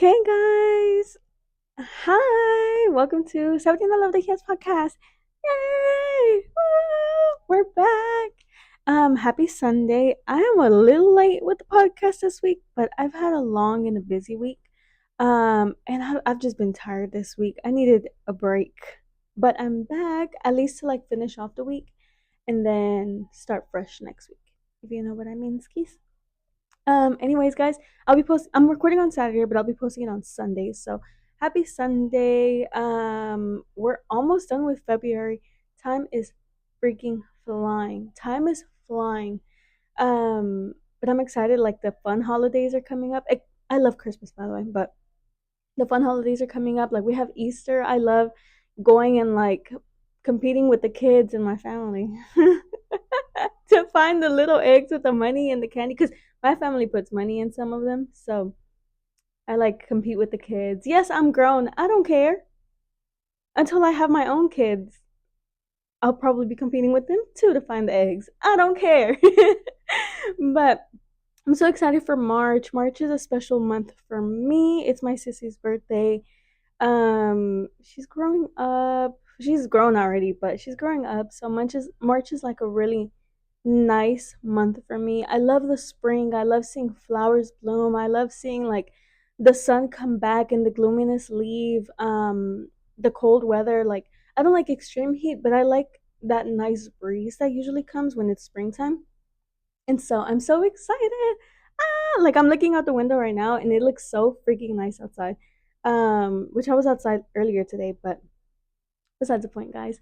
Okay, guys. Hi. Welcome to 17 I Love the Kids podcast. Yay! Woo! We're back. Happy Sunday. I am a little late with the podcast this week, but I've had a long and a busy week. And I've just been tired this week. I needed a break. But I'm back at least to like finish off the week and then start fresh next week. If you know what I mean, skis. Anyways, guys, I'm recording on Saturday, but I'll be posting it on Sunday. So happy Sunday. We're almost done with February. Time is freaking flying. Time is flying. But I'm excited. Like the fun holidays are coming up. I love Christmas, by the way, but the fun holidays are coming up. Like we have Easter. I love going and like competing with the kids in my family to find the little eggs with the money and the candy because my family puts money in some of them. So I like compete with the kids. Yes, I'm grown. I don't care until I have my own kids. I'll probably be competing with them too to find the eggs. I don't care. But I'm so excited for March. March is a special month for me. It's my sissy's birthday. She's growing up. She's grown already, but she's growing up. So March is like a really nice month for me. I love the spring. I love seeing flowers bloom. I love seeing like the sun come back and the gloominess leave. The cold weather. Like I don't like extreme heat, but I like that nice breeze that usually comes when it's springtime. And so I'm so excited. Like I'm looking out the window right now and it looks so freaking nice outside. Which I was outside earlier today, but besides the point, guys.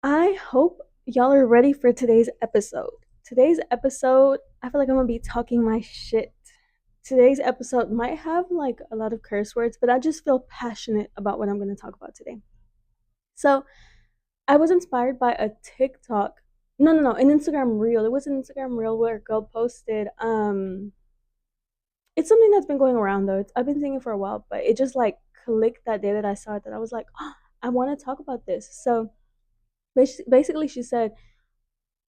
I hope y'all are ready for today's episode. Today's episode, I feel like I'm gonna be talking my shit. Today's episode might have like a lot of curse words, but I just feel passionate about what I'm gonna talk about today. So I was inspired by a TikTok. No, an Instagram reel. It was an Instagram reel where a girl posted it's something that's been going around though. I've been seeing it for a while, but it just like clicked that day that I saw it that I was like, oh, I want to talk about this. So basically, she said,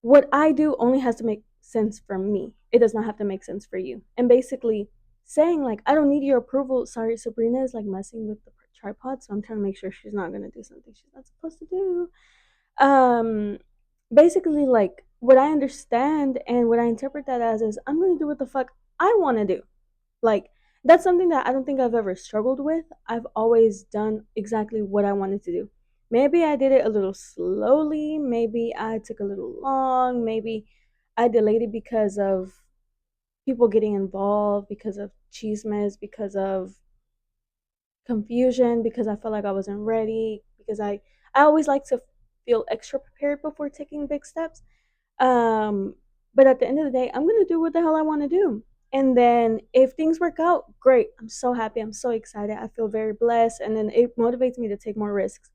what I do only has to make sense for me. It does not have to make sense for you. And basically saying like, I don't need your approval. Sorry, Sabrina is like messing with the tripod, so I'm trying to make sure she's not gonna do something she's not supposed to do. Um, basically like what I understand and what I interpret that as is I'm gonna do what the fuck I want to do. Like that's something that I don't think I've ever struggled with. I've always done exactly what I wanted to do. Maybe I did it a little slowly, maybe I took a little long, maybe I delayed it because of people getting involved, because of chismes, because of confusion, because I felt like I wasn't ready, because I always like to feel extra prepared before taking big steps. Um, but at the end of the day, I'm gonna do what the hell I want to do. And then if things work out, great. I'm so happy. I'm so excited. I feel very blessed. And then it motivates me to take more risks.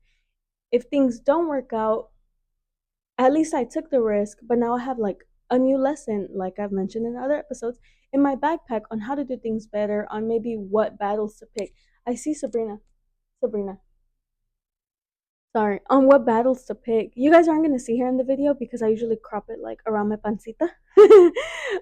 If things don't work out, at least I took the risk, but now I have like a new lesson, like I've mentioned in other episodes, in my backpack on how to do things better, on maybe what battles to pick. I see Sabrina, sorry, on what battles to pick. You guys aren't gonna see her in the video because I usually crop it like around my pancita.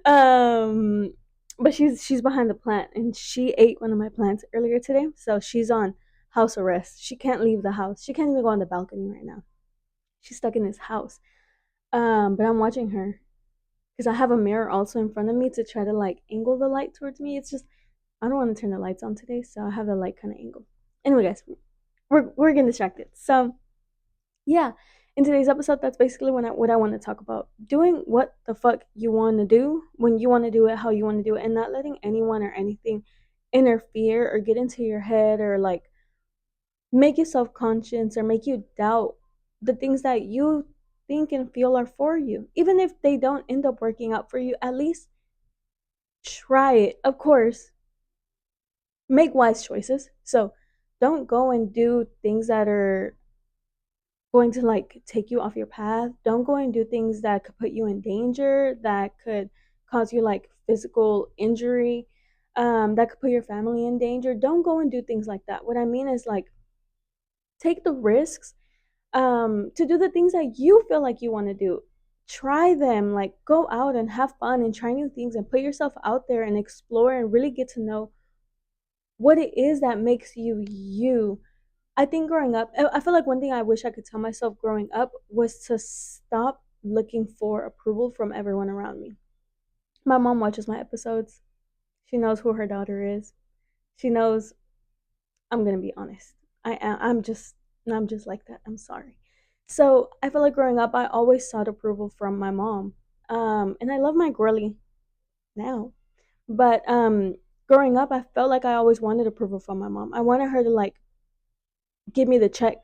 um, but she's behind the plant and she ate one of my plants earlier today, so she's on house arrest. She can't leave the house. She can't even go on the balcony right now. She's stuck in this house. But I'm watching her because I have a mirror also in front of me to try to like angle the light towards me. It's just I don't want to turn the lights on today, so I have the light kind of angled. Anyway, guys, we're getting distracted. So yeah, in today's episode, that's basically what I want to talk about. Doing what the fuck you want to do when you want to do it, how you want to do it, and not letting anyone or anything interfere or get into your head or like make you self conscious or make you doubt the things that you think and feel are for you. Even if they don't end up working out for you, at least try it. Of course, make wise choices. So don't go and do things that are going to like take you off your path. Don't go and do things that could put you in danger, that could cause you like physical injury, that could put your family in danger. Don't go and do things like that. What I mean is like take the risks to do the things that you feel like you want to do. Try them, like go out and have fun and try new things and put yourself out there and explore and really get to know what it is that makes you you. I think growing up, I feel like one thing I wish I could tell myself growing up was to stop looking for approval from everyone around me. My mom watches my episodes. She knows who her daughter is. She knows I'm gonna be honest. I'm just like that. I'm sorry. So I feel like growing up, I always sought approval from my mom. And I love my girly now, but growing up, I felt like I always wanted approval from my mom. I wanted her to like give me the check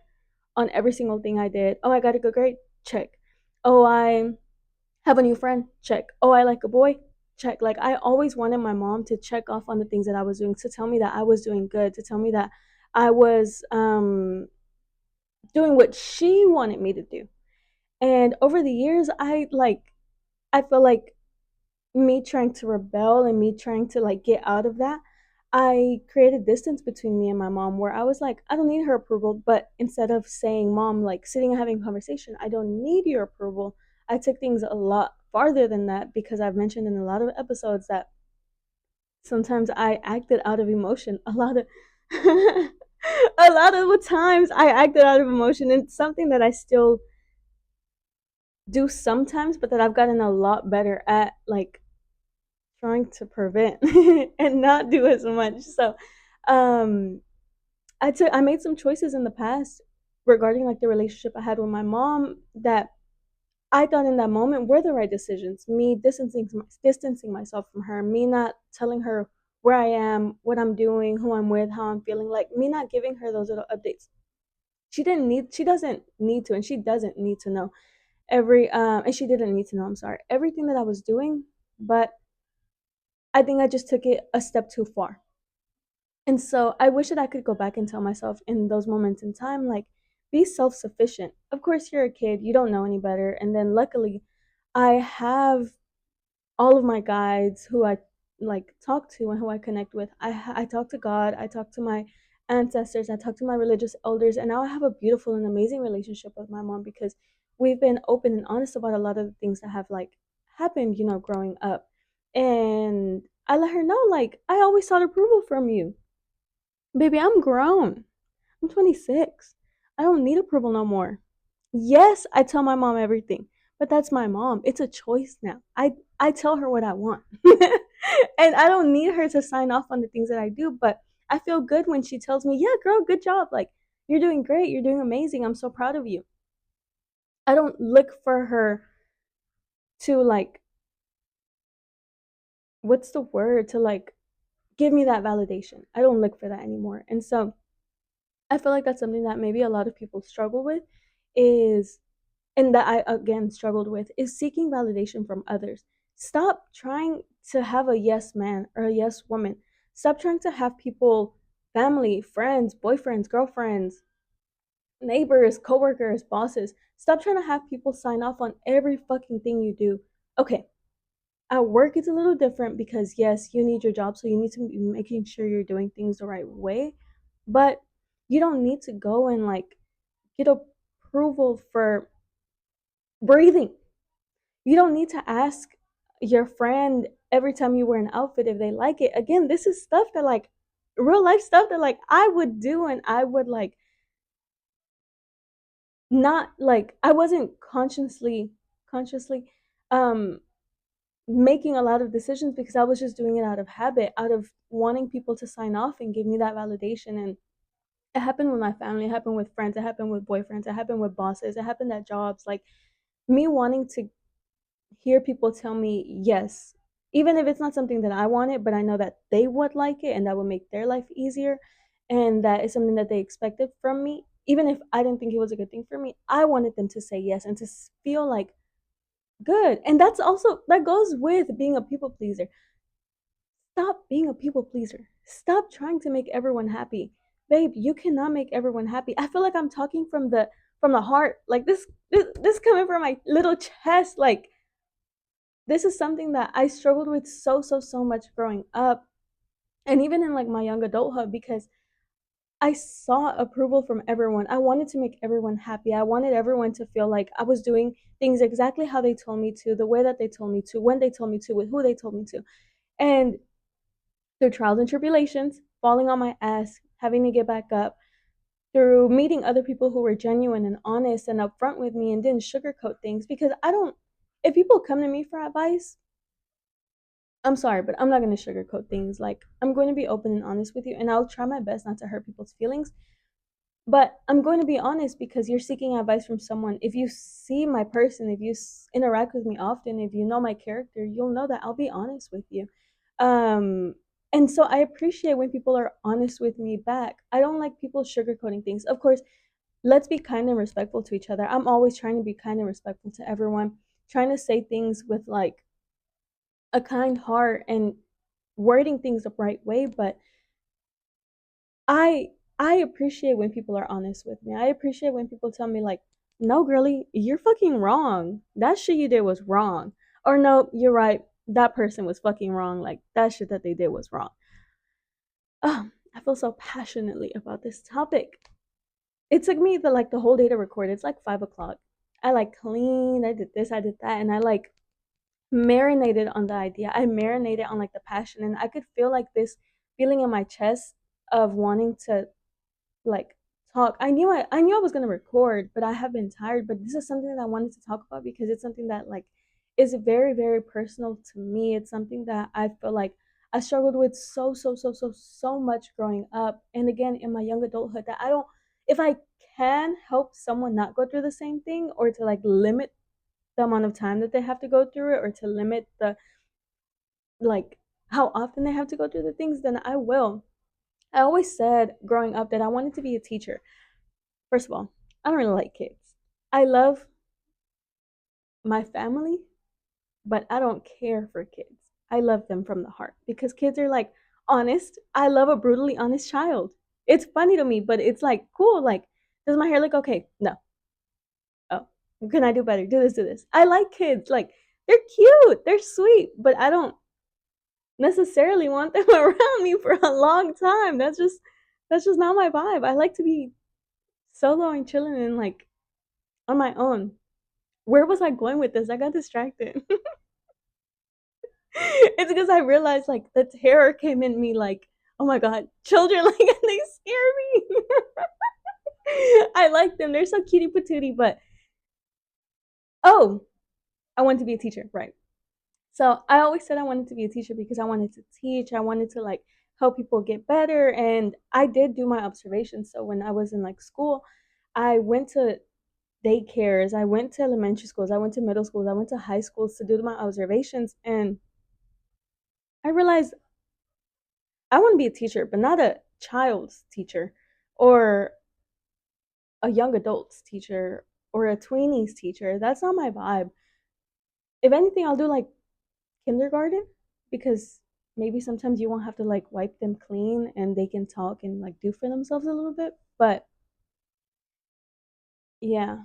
on every single thing I did. Oh, I got a good grade. Check. Oh, I have a new friend. Check. Oh, I like a boy. Check. Like I always wanted my mom to check off on the things that I was doing, to tell me that I was doing good, to tell me that I was doing what she wanted me to do. And over the years, I feel like me trying to rebel and me trying to like get out of that, I created distance between me and my mom where I was like, I don't need her approval. But instead of saying, Mom, like sitting and having a conversation, I don't need your approval, I took things a lot farther than that because I've mentioned in a lot of episodes that sometimes I acted out of emotion. A lot of a lot of the times I acted out of emotion, and it's something that I still do sometimes, but that I've gotten a lot better at, like trying to prevent and not do as much. So, um, I made some choices in the past regarding like the relationship I had with my mom that I thought in that moment were the right decisions. Me distancing myself from her, me not telling her where I am, what I'm doing, who I'm with, how I'm feeling, like me not giving her those little updates. She doesn't need to, and she doesn't need to know and she didn't need to know, I'm sorry, everything that I was doing, but I think I just took it a step too far. And so I wish that I could go back and tell myself in those moments in time, like, be self sufficient. Of course, you're a kid, you don't know any better. And then luckily, I have all of my guides who I like talk to and who I connect with. I talk to God, I talk to my ancestors, I talk to my religious elders, and now I have a beautiful and amazing relationship with my mom because we've been open and honest about a lot of the things that have like happened, growing up. And I let her know, like, I always sought approval from you. Baby, I'm grown. I'm 26. I don't need approval no more. Yes, I tell my mom everything, but that's my mom. It's a choice now. I tell her what I want. And I don't need her to sign off on the things that I do, but I feel good when she tells me, "Yeah, girl, good job. Like, you're doing great. You're doing amazing. I'm so proud of you." I don't look for her to like what's the word? To like give me that validation. I don't look for that anymore. And so I feel like that's something that maybe a lot of people struggle with is and that I again struggled with is seeking validation from others. Stop trying to have a yes man or a yes woman. Stop trying to have people, family, friends, boyfriends, girlfriends, neighbors, coworkers, bosses. Stop trying to have people sign off on every fucking thing you do. Okay, at work it's a little different because yes, you need your job, so you need to be making sure you're doing things the right way. But you don't need to go and like get approval for breathing. You don't need to ask your friend every time you wear an outfit if they like it. Again, this is stuff that like real life stuff that like I would do, and I would like not like I wasn't consciously um making a lot of decisions because I was just doing it out of habit, out of wanting people to sign off and give me that validation. And it happened with my family, it happened with friends, it happened with boyfriends, it happened with bosses, it happened at jobs. Like me wanting to hear people tell me yes, even if it's not something that I wanted, but I know that they would like it and that would make their life easier, and that is something that they expected from me. Even if I didn't think it was a good thing for me, I wanted them to say yes and to feel like good. And that's also that goes with being a people pleaser. Stop being a people pleaser. Stop trying to make everyone happy. Babe, you cannot make everyone happy. I feel like I'm talking from the heart. Like this coming from my little chest. Like this is something that I struggled with so much growing up and even in like my young adulthood because I saw approval from everyone. I wanted to make everyone happy. I wanted everyone to feel like I was doing things exactly how they told me to, the way that they told me to, when they told me to, with who they told me to. And through trials and tribulations, falling on my ass, having to get back up, through meeting other people who were genuine and honest and upfront with me and didn't sugarcoat things. Because I don't, if people come to me for advice, I'm sorry, but I'm not going to sugarcoat things. Like, I'm going to be open and honest with you, and I'll try my best not to hurt people's feelings. But I'm going to be honest because you're seeking advice from someone. If you see my person, if you interact with me often, if you know my character, you'll know that I'll be honest with you. Um, and so I appreciate when people are honest with me back. I don't like people sugarcoating things. Of course, let's be kind and respectful to each other. I'm always trying to be kind and respectful to everyone, trying to say things with like a kind heart and wording things the right way, but I I appreciate when people are honest with me. I appreciate when people tell me like, "No, girly, you're fucking wrong. That shit you did was wrong." Or no, you're right. That person was fucking wrong. Like that shit that they did was wrong. Oh, I feel so passionately about this topic. It took me the whole day to record. It's like 5 o'clock. I like cleaned, I did this, I did that, and I like marinated on the idea. I marinated on like the passion, and I could feel like this feeling in my chest of wanting to like talk. I knew I was gonna record, but I have been tired. But this is something that I wanted to talk about because it's something that like is very, very personal to me. It's something that I feel like I struggled with so much growing up. And again in my young adulthood that I don't, if I can help someone not go through the same thing, or to like limit the amount of time that they have to go through it, or to limit the like how often they have to go through the things, then I will. I always said growing up that I wanted to be a teacher. First of all, I don't really like kids. I love my family, but I don't care for kids. I love them from the heart because kids are like honest. I love a brutally honest child. It's funny to me, but it's like cool. Like, does my hair look okay? No. Oh, can I do better? Do this, do this. I like kids. Like, they're cute, they're sweet, but I don't necessarily want them around me for a long time. That's just not my vibe. I like to be solo and chilling and like on my own. Where was I going with this? I got distracted. It's because I realized like the terror came in me like, oh my god, children like they scare me. I like them. They're so cutie patootie, but oh, I want to be a teacher, right? So I always said I wanted to be a teacher because I wanted to teach. I wanted to like help people get better. And I did do my observations. So when I was in like school, I went to daycares, I went to elementary schools, I went to middle schools, I went to high schools to do my observations. And I realized I want to be a teacher, but not a child's teacher or a young adult's teacher or a tweenie's teacher. That's not my vibe. If anything, I'll do like kindergarten because maybe sometimes you won't have to like wipe them clean and they can talk and like do for themselves a little bit. But yeah,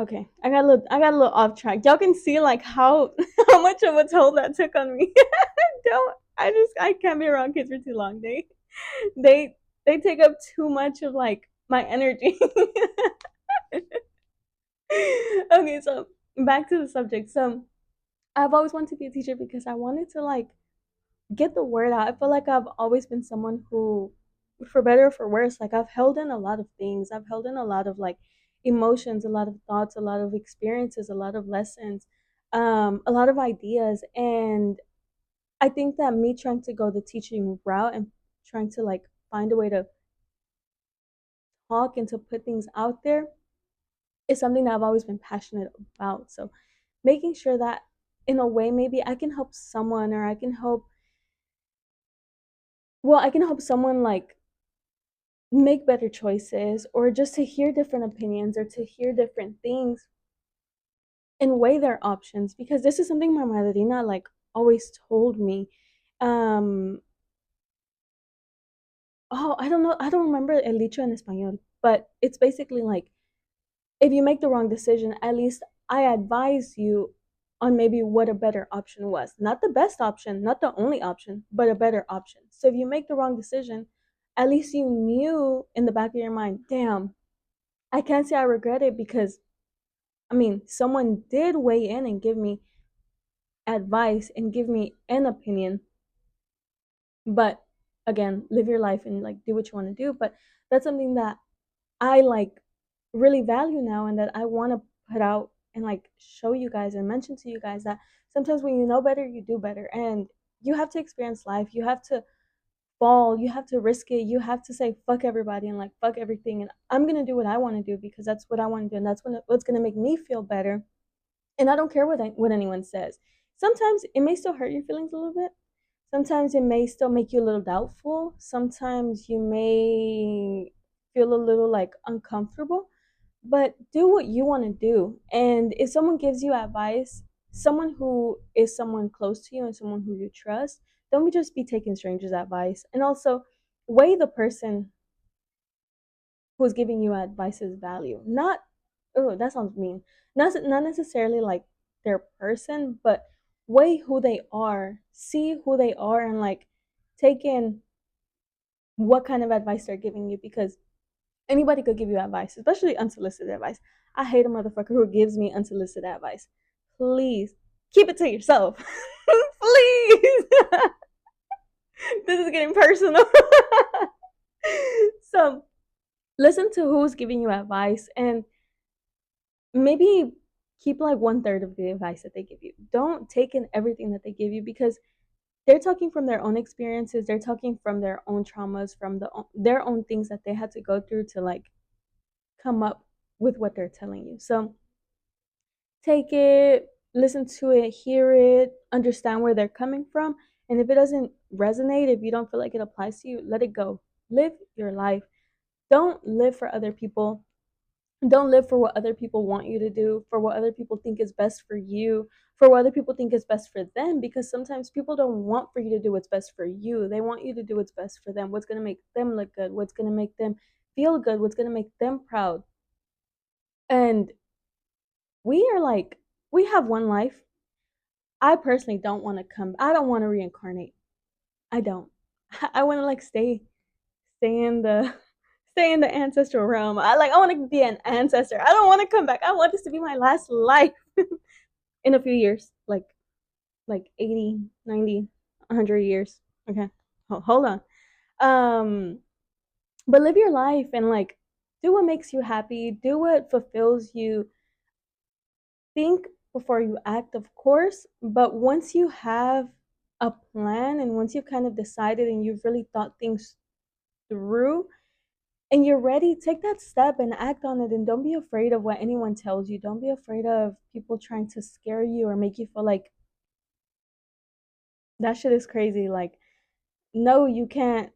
okay. I got a little off track. Y'all can see like how how much of a toll that took on me. Don't I can't be around kids for too long. They they take up too much of like my energy. Okay, so back to the subject. So I've always wanted to be a teacher because I wanted to like get the word out. I feel like I've always been someone who, for better or for worse, like I've held in a lot of things. I've held in a lot of like emotions, a lot of thoughts, a lot of experiences, a lot of lessons, a lot of ideas. And I think that me trying to go the teaching route and trying to like find a way to talk and to put things out there is something that I've always been passionate about. So making sure that in a way maybe I can help someone, or I can help someone like make better choices, or just to hear different opinions, or to hear different things and weigh their options, because this is something my madrina like always told me. um oh, I don't know, I don't remember el dicho en español, but it's basically like, if you make the wrong decision, at least I advise you on maybe what a better option was. Not the best option, not the only option, but a better option. So if you make the wrong decision, at least you knew in the back of your mind, damn, I can't say I regret it because, I mean, someone did weigh in and give me advice and give me an opinion, but again, live your life and like do what you want to do. But that's something that I like really value now, and that I want to put out and like show you guys and mention to you guys that sometimes when you know better, you do better. And you have to experience life. You have to fall. You have to risk it. You have to say fuck everybody and like fuck everything. And I'm gonna do what I want to do because that's what I want to do, and that's what's gonna make me feel better. And I don't care what anyone says. Sometimes it may still hurt your feelings a little bit. Sometimes it may still make you a little doubtful. Sometimes you may feel a little like uncomfortable, but do what you want to do. And if someone gives you advice, someone who is someone close to you and someone who you trust, don't just be taking strangers' advice. And also weigh the person who's giving you advice's value. Not, oh, that sounds mean. Not necessarily like their person, but weigh who they are, see who they are, and like take in what kind of advice they're giving you, because anybody could give you advice, especially unsolicited advice. I hate a motherfucker who gives me unsolicited advice. Please keep it to yourself. Please. This is getting personal. So listen to who's giving you advice, and maybe keep like one third of the advice that they give you. Don't take in everything that they give you, because they're talking from their own experiences. They're talking from their own traumas, from their own things that they had to go through to like come up with what they're telling you. So take it, listen to it, hear it, understand where they're coming from. And if it doesn't resonate, if you don't feel like it applies to you, let it go. Live your life. Don't live for other people. Don't live for what other people want you to do, for what other people think is best for you, for what other people think is best for them, because sometimes people don't want for you to do what's best for you. They want you to do what's best for them, what's going to make them look good, what's going to make them feel good, what's going to make them proud. And we are like, we have one life. I personally don't want to I don't want to reincarnate. I don't. I want to like stay in the stay in the ancestral realm. I want to be an ancestor. I don't want to come back. I want this to be my last life in a few years. Like 80, 90, 100 years. Okay. Hold on. Um but live your life and like do what makes you happy, do what fulfills you. Think before you act, of course, but once you have a plan and once you've kind of decided and you've really thought things through and you're ready, take that step and act on it. And don't be afraid of what anyone tells you. Don't be afraid of people trying to scare you or make you feel like that shit is crazy. Like, no, you can't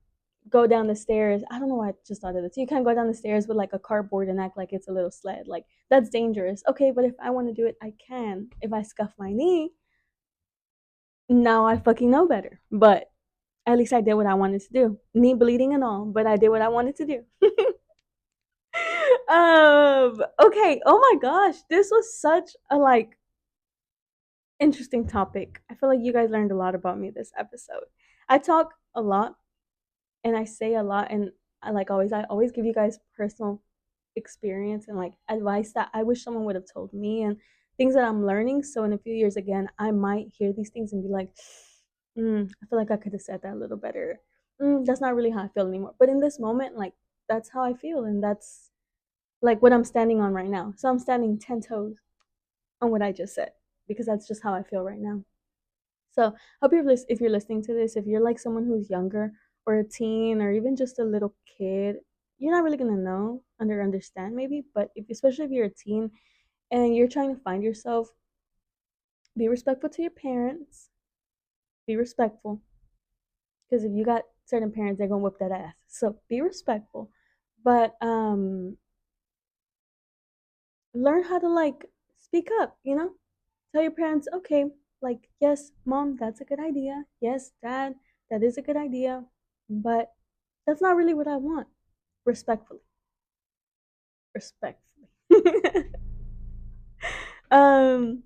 go down the stairs. I don't know why I just thought of this. You can't go down the stairs with like a cardboard and act like it's a little sled. Like, that's dangerous. Okay, but if I want to do it, I can. If I scuff my knee, now I fucking know better. But at least I did what I wanted to do. Knee bleeding and all, but I did what I wanted to do. Okay. Oh my gosh. This was such a like interesting topic. I feel like you guys learned a lot about me this episode. I talk a lot and I say a lot, and I always give you guys personal experience and like advice that I wish someone would have told me, and things that I'm learning. So in a few years again, I might hear these things and be like, I feel like I could have said that a little better. That's not really how I feel anymore. But in this moment, like that's how I feel, and that's like what I'm standing on right now. So I'm standing 10 toes on what I just said because that's just how I feel right now. So hope if you're listening to this, if you're like someone who's younger or a teen or even just a little kid, you're not really gonna know understand maybe. But especially if you're a teen and you're trying to find yourself, be respectful to your parents. Be respectful, because if you got certain parents, they're gonna whip that ass. So be respectful, but learn how to like speak up. Tell your parents, okay, like, yes, mom, that's a good idea. Yes, dad, that is a good idea. But that's not really what I want. Respectfully. Respectfully. um,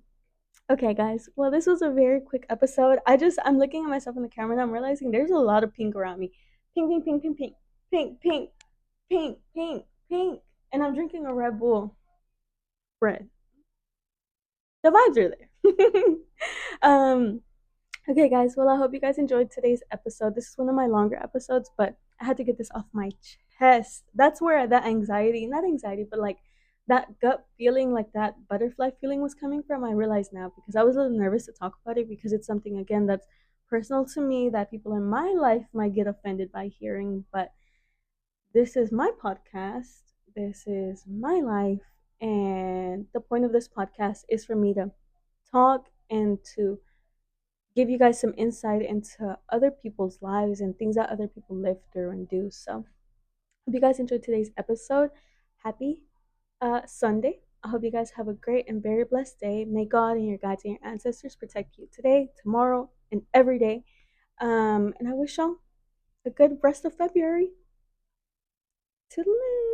okay, guys. Well, this was a very quick episode. I'm looking at myself in the camera and I'm realizing there's a lot of pink around me. Pink, pink, pink, pink, pink, pink, pink, pink, pink, pink. And I'm drinking a Red Bull. Red. The vibes are there. um Okay, guys. Well, I hope you guys enjoyed today's episode. This is one of my longer episodes, but I had to get this off my chest. That's where that anxiety, not anxiety, but like that gut feeling, like that butterfly feeling was coming from. I realize now because I was a little nervous to talk about it because it's something, again, that's personal to me that people in my life might get offended by hearing. But this is my podcast, this is my life, and the point of this podcast is for me to talk and to give you guys some insight into other people's lives and things that other people live through and do. So, hope you guys enjoyed today's episode. Happy Sunday. I hope you guys have a great and very blessed day. May God and your guides and your ancestors protect you today, tomorrow, and every day. And I wish y'all a good rest of February. Toodaloo.